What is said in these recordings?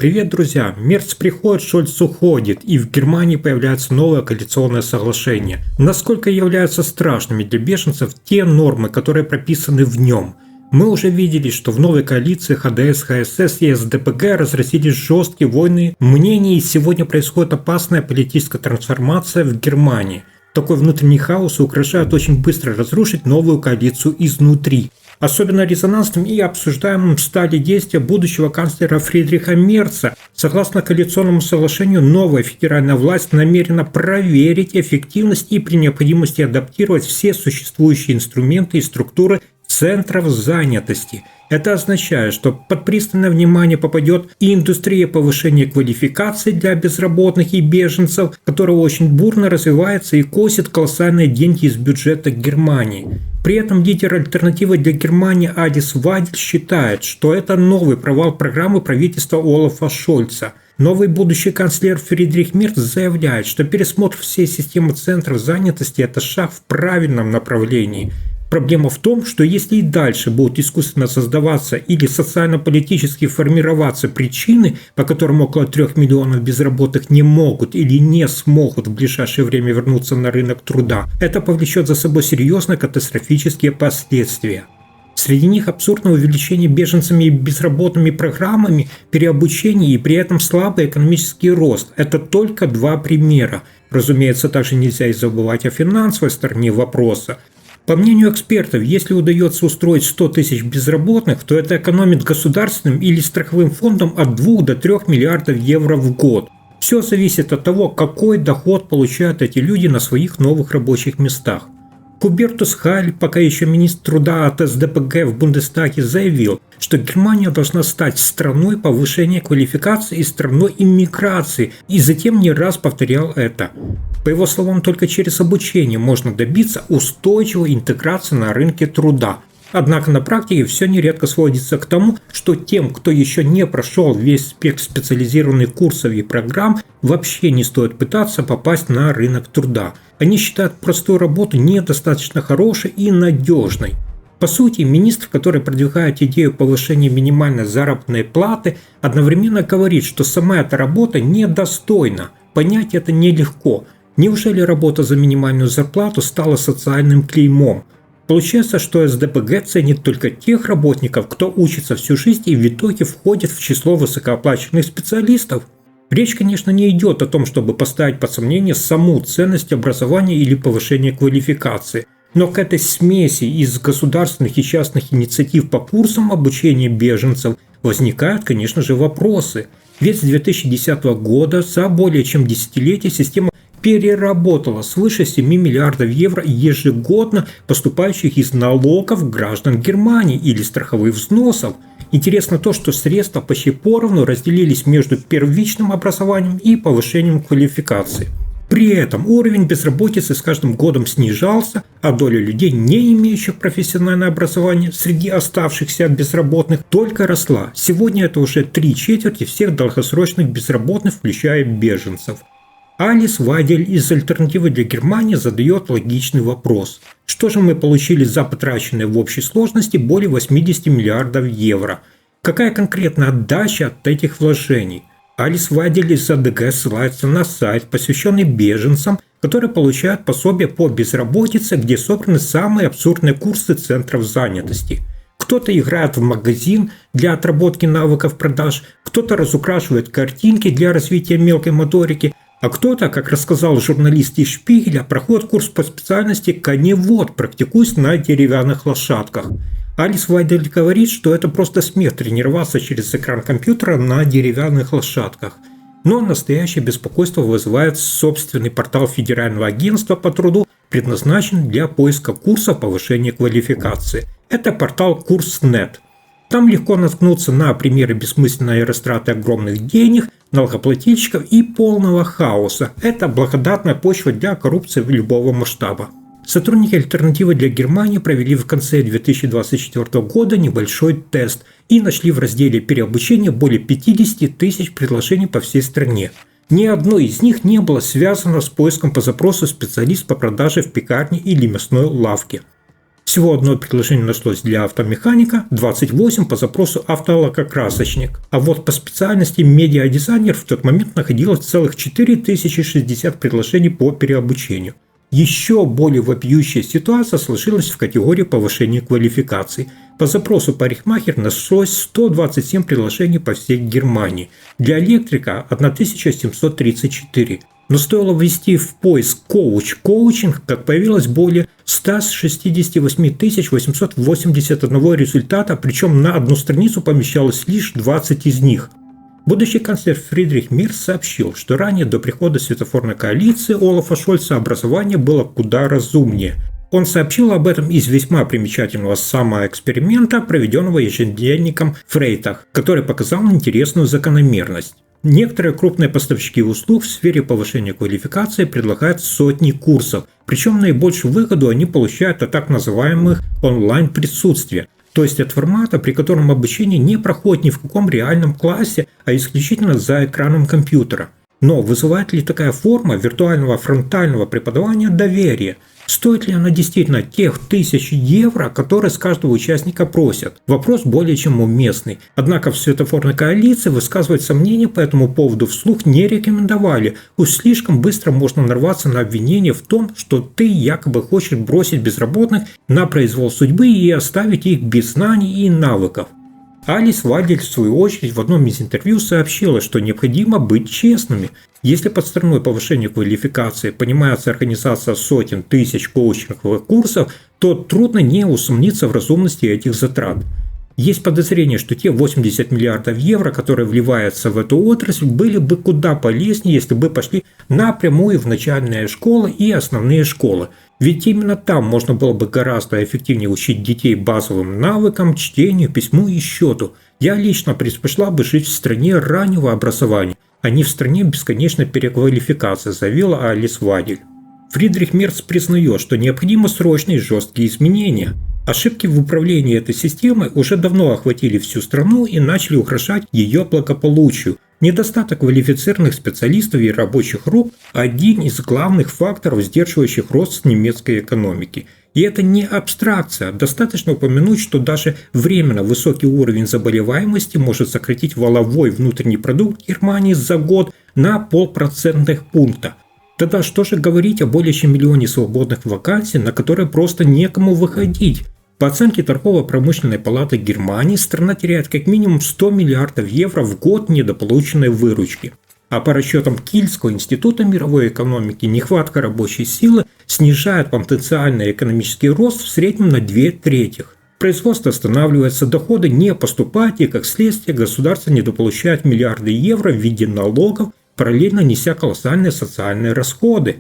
Привет, друзья! Мерц приходит, Шольц уходит, и в Германии появляется новое коалиционное соглашение. Насколько являются страшными для беженцев те нормы, которые прописаны в нем? Мы уже видели, что в новой коалиции ХДС, ХСС и СДПГ разразились жесткие войны мнений, и сегодня происходит опасная политическая трансформация в Германии. Такой внутренний хаос угрожает очень быстро разрушить новую коалицию изнутри. Особенно резонансным и обсуждаемым стали действия будущего канцлера Фридриха Мерца. Согласно коалиционному соглашению, новая федеральная власть намерена проверить эффективность и при необходимости адаптировать все существующие инструменты и структуры центров занятости. Это означает, что под пристальное внимание попадет и индустрия повышения квалификации для безработных и беженцев, которая очень бурно развивается и косит колоссальные деньги из бюджета Германии. При этом лидер альтернативы для Германии Алис Вайдель считает, что это новый провал программы правительства Олафа Шольца. Новый будущий канцлер Фридрих Мерц заявляет, что пересмотр всей системы центров занятости – это шаг в правильном направлении. Проблема в том, что если и дальше будут искусственно создаваться или социально-политически формироваться причины, по которым около 3 миллионов безработных не могут или не смогут в ближайшее время вернуться на рынок труда, это повлечет за собой серьезные катастрофические последствия. Среди них абсурдное увеличение беженцами и безработными программами, переобучение и при этом слабый экономический рост. Это только два примера. Разумеется, также нельзя и забывать о финансовой стороне вопроса. По мнению экспертов, если удается устроить 100 тысяч безработных, то это экономит государственным или страховым фондом от 2 до 3 миллиардов евро в год. Все зависит от того, какой доход получают эти люди на своих новых рабочих местах. Хубертус Хайль, пока еще министр труда от СДПГ в Бундестаге, заявил, что Германия должна стать страной повышения квалификации и страной иммиграции, и затем не раз повторял это. По его словам, только через обучение можно добиться устойчивой интеграции на рынке труда. Однако на практике все нередко сводится к тому, что тем, кто еще не прошел весь спектр специализированных курсов и программ, вообще не стоит пытаться попасть на рынок труда. Они считают простую работу недостаточно хорошей и надежной. По сути, министр, который продвигает идею повышения минимальной заработной платы, одновременно говорит, что сама эта работа недостойна. Понять это нелегко. Неужели работа за минимальную зарплату стала социальным клеймом? Получается, что СДПГ ценит только тех работников, кто учится всю жизнь и в итоге входит в число высокооплачиваемых специалистов. Речь, конечно, не идет о том, чтобы поставить под сомнение саму ценность образования или повышения квалификации. Но к этой смеси из государственных и частных инициатив по курсам обучения беженцев возникают, конечно же, вопросы. Ведь с 2010 года за более чем десятилетие система переработала свыше 7 миллиардов евро ежегодно поступающих из налогов граждан Германии или страховых взносов. Интересно то, что средства почти поровну разделились между первичным образованием и повышением квалификации. При этом уровень безработицы с каждым годом снижался, а доля людей, не имеющих профессиональное образование, среди оставшихся безработных только росла. Сегодня это уже 3/4 всех долгосрочных безработных, включая беженцев. Алис Вайдель из «Альтернативы для Германии» задает логичный вопрос. Что же мы получили за потраченные в общей сложности более 80 миллиардов евро? Какая конкретная отдача от этих вложений? Алис Вайдель из АДГ ссылается на сайт, посвященный беженцам, которые получают пособие по безработице, где собраны самые абсурдные курсы центров занятости. Кто-то играет в магазин для отработки навыков продаж, кто-то разукрашивает картинки для развития мелкой моторики, а кто-то, как рассказал журналист из Шпигеля, проходит курс по специальности коневод, практикуясь на деревянных лошадках. Алис Вайдель говорит, что это просто смех тренироваться через экран компьютера на деревянных лошадках. Но настоящее беспокойство вызывает собственный портал Федерального агентства по труду, предназначенный для поиска курсов повышения квалификации. Это портал Курс.нет. Там легко наткнуться на примеры бессмысленной растраты огромных денег, налогоплательщиков и полного хаоса. Это благодатная почва для коррупции любого масштаба. Сотрудники «Альтернативы для Германии» провели в конце 2024 года небольшой тест и нашли в разделе переобучения более 50 тысяч предложений по всей стране. Ни одно из них не было связано с поиском по запросу специалист по продаже в пекарне или мясной лавке. Всего одно предложение нашлось для автомеханика, 28 по запросу автолакокрасочник. А вот по специальности медиадизайнер в тот момент находилось целых 4060 предложений по переобучению. Еще более вопиющая ситуация сложилась в категории повышения квалификации. По запросу парикмахер нашлось 127 предложений по всей Германии. Для электрика 1734. Но стоило ввести в поиск коучинг, как появилось более 168 881 результата, причем на одну страницу помещалось лишь 20 из них. Будущий канцлер Фридрих Мерц сообщил, что ранее до прихода светофорной коалиции Олафа Шольца образование было куда разумнее. Он сообщил об этом из весьма примечательного самоэксперимента, проведенного ежедневником Фрейтаг, который показал интересную закономерность. Некоторые крупные поставщики услуг в сфере повышения квалификации предлагают сотни курсов, причем наибольшую выгоду они получают от так называемых онлайн-присутствия, то есть от формата, при котором обучение не проходит ни в каком реальном классе, а исключительно за экраном компьютера. Но вызывает ли такая форма виртуального фронтального преподавания доверие? Стоит ли она действительно тех 1000 евро, которые с каждого участника просят? Вопрос более чем уместный. Однако в светофорной коалиции высказывать сомнения по этому поводу вслух не рекомендовали. Уж слишком быстро можно нарваться на обвинение в том, что ты якобы хочешь бросить безработных на произвол судьбы и оставить их без знаний и навыков. Алис Вадель, в свою очередь, в одном из интервью сообщила, что необходимо быть честными. Если под стороной повышения квалификации понимается организация сотен тысяч коучинговых курсов, то трудно не усомниться в разумности этих затрат. Есть подозрение, что те 80 миллиардов евро, которые вливаются в эту отрасль, были бы куда полезнее, если бы пошли напрямую в начальные школы и основные школы. Ведь именно там можно было бы гораздо эффективнее учить детей базовым навыкам, чтению, письму и счету. Я лично предпочла бы жить в стране раннего образования, а не в стране бесконечной переквалификации, заявила Алис Вадель. Фридрих Мерц признает, что необходимы срочные и жесткие изменения. Ошибки в управлении этой системой уже давно охватили всю страну и начали угрожать ее благополучию. Недостаток квалифицированных специалистов и рабочих рук – один из главных факторов, сдерживающих рост немецкой экономики. И это не абстракция. Достаточно упомянуть, что даже временно высокий уровень заболеваемости может сократить валовой внутренний продукт Германии за год на 0,5 пункта. Тогда что же говорить о более чем миллионе свободных вакансий, на которые просто некому выходить? По оценке Торгово-промышленной палаты Германии, страна теряет как минимум 100 миллиардов евро в год недополученной выручки. А по расчетам Кильского института мировой экономики, нехватка рабочей силы снижает потенциальный экономический рост в среднем на 2/3. Производство останавливается, доходы не поступают, и как следствие государство недополучает миллиарды евро в виде налогов, параллельно неся колоссальные социальные расходы.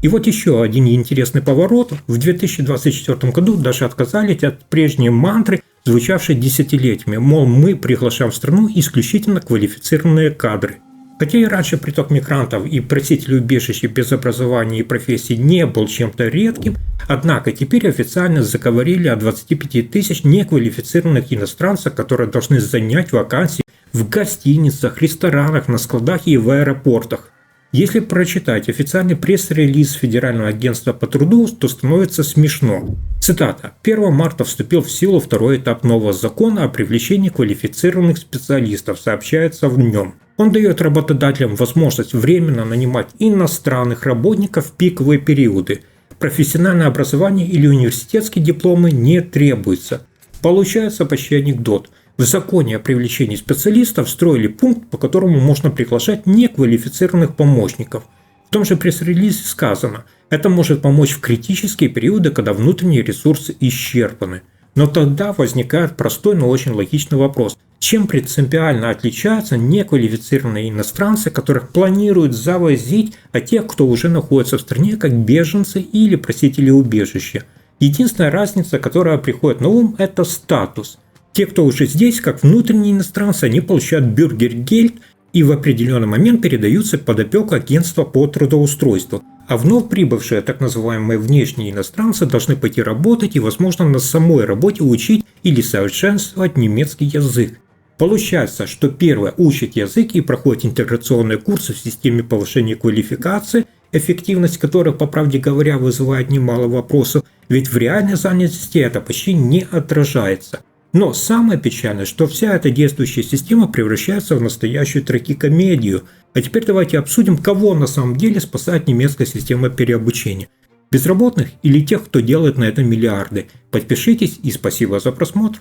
И вот еще один интересный поворот. В 2024 году даже отказались от прежней мантры, звучавшей десятилетиями, мол, мы приглашаем в страну исключительно квалифицированные кадры. Хотя и раньше приток мигрантов и просителей убежища без образования и профессий не был чем-то редким, однако теперь официально заговорили о 25 тысяч неквалифицированных иностранцев, которые должны занять вакансии в гостиницах, ресторанах, на складах и в аэропортах. Если прочитать официальный пресс-релиз Федерального агентства по труду, то становится смешно. Цитата. 1 марта вступил в силу второй этап нового закона о привлечении квалифицированных специалистов, сообщается в нем. Он дает работодателям возможность временно нанимать иностранных работников в пиковые периоды. Профессиональное образование или университетские дипломы не требуются. Получается почти анекдот. В законе о привлечении специалистов встроили пункт, по которому можно приглашать неквалифицированных помощников. В том же пресс-релизе сказано, это может помочь в критические периоды, когда внутренние ресурсы исчерпаны. Но тогда возникает простой, но очень логичный вопрос. Чем принципиально отличаются неквалифицированные иностранцы, которых планируют завозить, от тех, кто уже находится в стране как беженцы или просители убежища? Единственная разница, которая приходит на ум, это статус. Те, кто уже здесь, как внутренние иностранцы, они получают бюргергельд и в определенный момент передаются под опеку агентства по трудоустройству. А вновь прибывшие, так называемые внешние иностранцы, должны пойти работать и, возможно, на самой работе учить или совершенствовать немецкий язык. Получается, что первое учат язык и проходят интеграционные курсы в системе повышения квалификации, эффективность которых, по правде говоря, вызывает немало вопросов, ведь в реальной занятости это почти не отражается. Но самое печальное, что вся эта действующая система превращается в настоящую трагикомедию. А теперь давайте обсудим, кого на самом деле спасает немецкая система переобучения. Безработных или тех, кто делает на этом миллиарды? Подпишитесь и спасибо за просмотр.